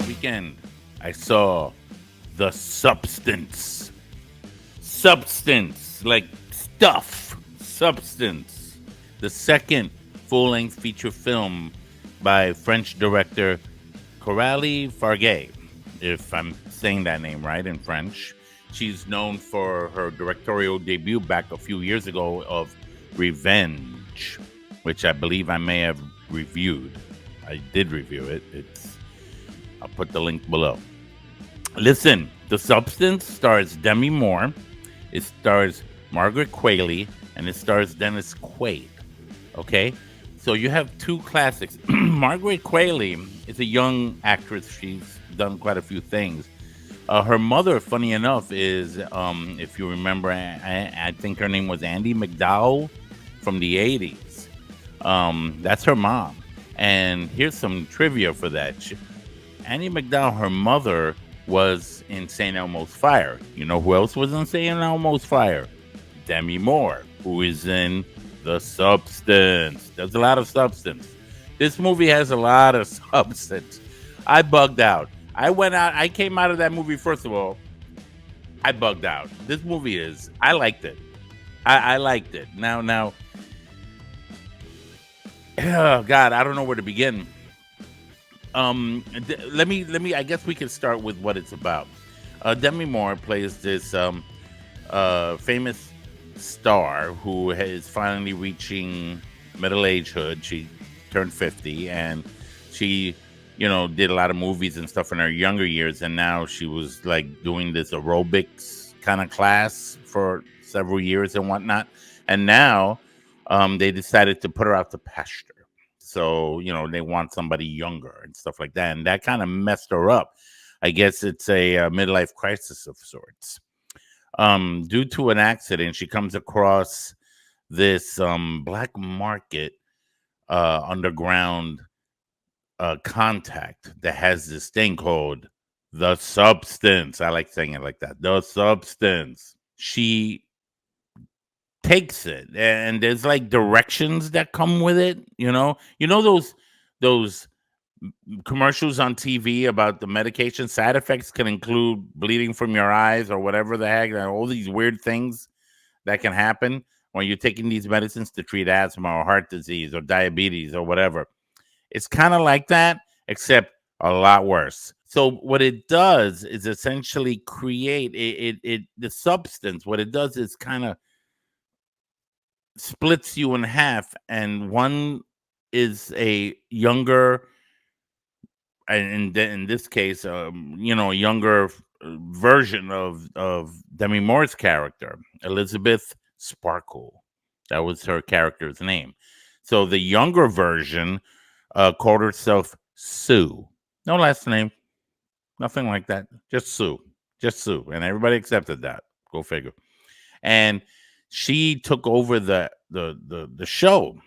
Weekend, I saw The Substance. Substance, like stuff. Substance. The second full length feature film by French director Coralie Farge, if I'm saying that name right in French. She's known for her directorial debut back a few years ago of Revenge, which I believe I may have reviewed. I did review it. I'll put the link below. Listen, The Substance stars Demi Moore, it stars Margaret Qualley, and it stars Dennis Quaid. Okay? So you have two classics. Margaret Qualley is a young actress. She's done quite a few things. Her mother, funny enough, is, if you remember, I think her name was Andy McDowell from the 80s. That's her mom. And here's some trivia for that. Annie McDowell, her mother, was in St. Elmo's Fire. You know who else was in St. Elmo's Fire? Demi Moore, who is in The Substance. There's a lot of substance. This movie has a lot of substance. I bugged out. I came out of that movie, first of all, I bugged out. This movie I liked it. I liked it. Now, oh God, I don't know where to begin. Let me. I guess we can start with what it's about. Demi Moore plays this famous star who is finally reaching middle agehood. She turned 50, and she, did a lot of movies and stuff in her younger years. And now she was like doing this aerobics kind of class for several years and whatnot. And now, they decided to put her out to pasture. So, they want somebody younger and stuff like that. And that kind of messed her up. I guess it's a midlife crisis of sorts. Due to an accident, she comes across this black market underground contact that has this thing called The Substance. I like saying it like that. The Substance. She takes it, and there's like directions that come with it. Those commercials on TV about the medication side effects can include bleeding from your eyes or whatever the heck, and all these weird things that can happen when you're taking these medicines to treat asthma or heart disease or diabetes or whatever. It's kind of like that, except a lot worse. So what it does is essentially create the substance. What it does is kind of splits you in half, and one is a younger, and in this case, a younger version of Demi Moore's character, Elizabeth Sparkle. That was her character's name. So the younger version called herself Sue. No last name, nothing like that. Just Sue, and everybody accepted that. Go figure. And she took over the show,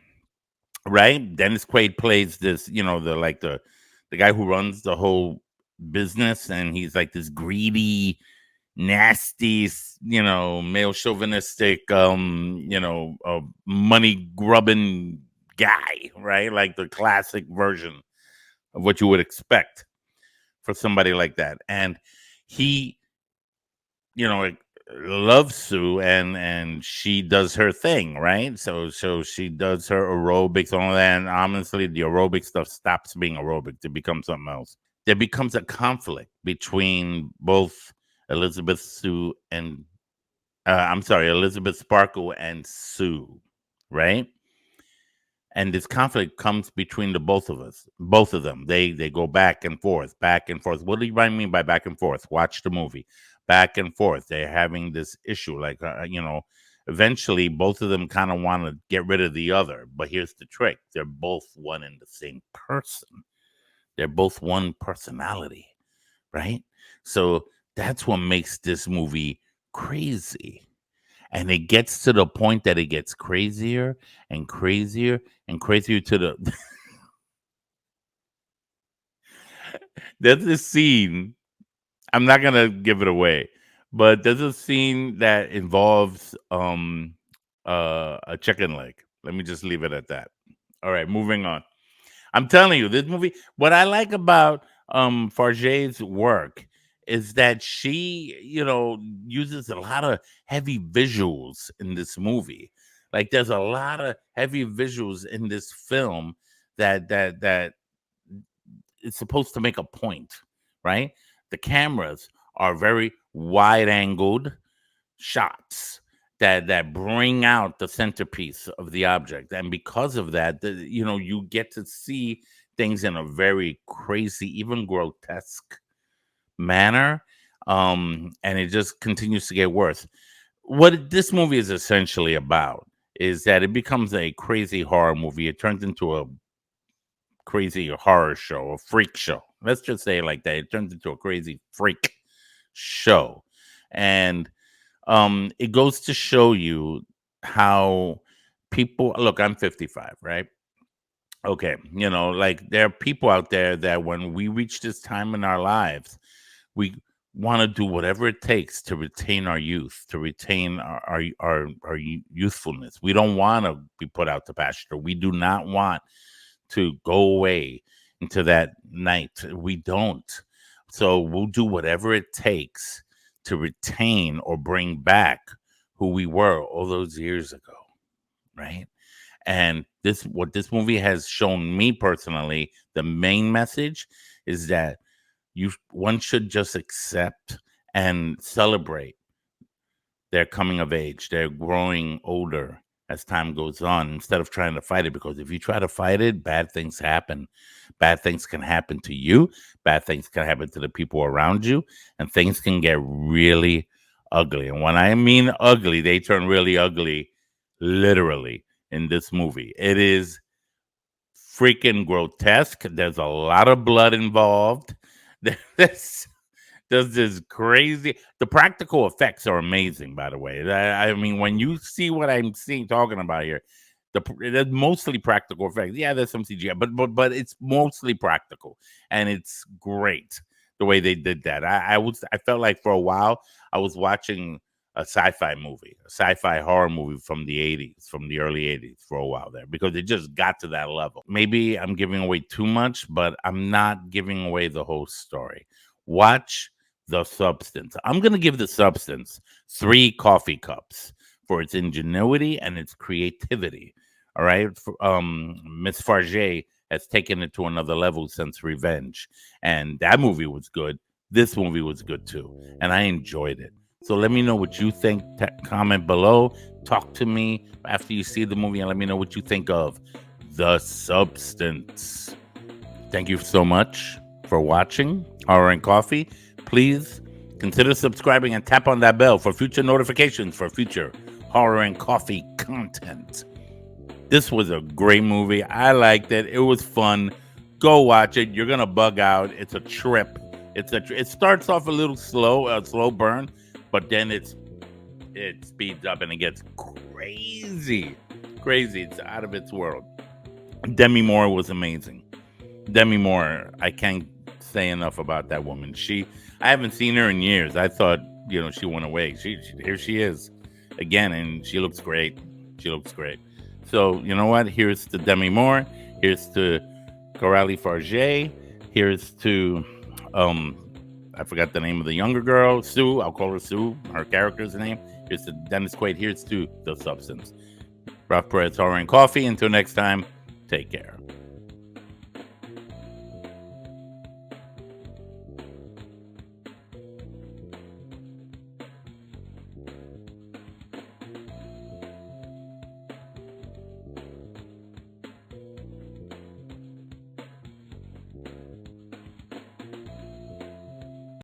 right? Dennis Quaid plays this, the guy who runs the whole business, and he's like this greedy, nasty, male chauvinistic, money grubbing guy, right? Like the classic version of what you would expect for somebody like that. And he, loves Sue, and she does her thing, right? So she does her aerobics, all that, and honestly, the aerobic stuff stops being aerobic to become something else. There becomes a conflict between both Elizabeth Sue and Elizabeth Sparkle and Sue, right? And this conflict comes between the both of them. They go back and forth, back and forth. What do I mean by back and forth? Watch the movie. Back and forth. They're having this issue, like eventually both of them kind of want to get rid of the other. But here's the trick: they're both one and the same person. They're both one personality, right? So that's what makes this movie crazy. And it gets to the point that it gets crazier and crazier and crazier to the there's this scene. I'm not gonna give it away, but there's a scene that involves a chicken leg. Let me just leave it at that. All right, moving on. I'm telling you, this movie. What I like about Farge's work is that she, uses a lot of heavy visuals in this movie. Like, there's a lot of heavy visuals in this film that is supposed to make a point, right? The cameras are very wide angled shots that bring out the centerpiece of the object, and because of that, you get to see things in a very crazy, even grotesque manner, and it just continues to get worse. What this movie is essentially about is that it becomes a crazy horror movie. It turns into a crazy horror show, a freak show. Let's just say it like that. It turns into a crazy freak show. And it goes to show you how people look. I'm 55, right? Okay, like there are people out there that when we reach this time in our lives, we want to do whatever it takes to retain our youth, to retain our youthfulness. We don't want to be put out to pasture. We do not want to go away into that night. We don't. So we'll do whatever it takes to retain or bring back who we were all those years ago, right? And what this movie has shown me personally, the main message is that one should just accept and celebrate their coming of age, their growing older as time goes on, instead of trying to fight it. Because if you try to fight it, bad things happen. Bad things can happen to you. Bad things can happen to the people around you, and things can get really ugly. And when I mean ugly, they turn really ugly, literally, in this movie. It is freaking grotesque. There's a lot of blood involved. There's this crazy. The practical effects are amazing, by the way. I mean, when you see what I'm talking about here, there's mostly practical effects. Yeah, there's some CGI, but it's mostly practical, and it's great the way they did that. I felt like for a while I was watching a sci-fi movie, a sci-fi horror movie from the 80s, from the early 80s for a while there, because it just got to that level. Maybe I'm giving away too much, but I'm not giving away the whole story. Watch The Substance. I'm going to give The Substance 3 coffee cups for its ingenuity and its creativity. All right. Miss Farge has taken it to another level since Revenge. And that movie was good. This movie was good too. And I enjoyed it. So let me know what you think. Comment below. Talk to me after you see the movie and let me know what you think of The Substance. Thank you so much for watching Horror and Coffee. Please consider subscribing and tap on that bell for future notifications for future Horror and Coffee content. This was a great movie. I liked it. It was fun. Go watch it. You're gonna bug out. It's a trip. It starts off a little slow, a slow burn, but then it speeds up and it gets crazy. It's out of its world. Demi Moore was amazing. Demi Moore, I can't say enough about that woman. I haven't seen her in years. I thought, she went away. Here she is again, and she looks great. So, you know what? Here's to Demi Moore. Here's to Coralie Farge. Here's to, I forgot the name of the younger girl, Sue. I'll call her Sue. Her character's name. Here's to Dennis Quaid. Here's to The Substance. Ralph Perez, Horror and Coffee. Until next time, take care.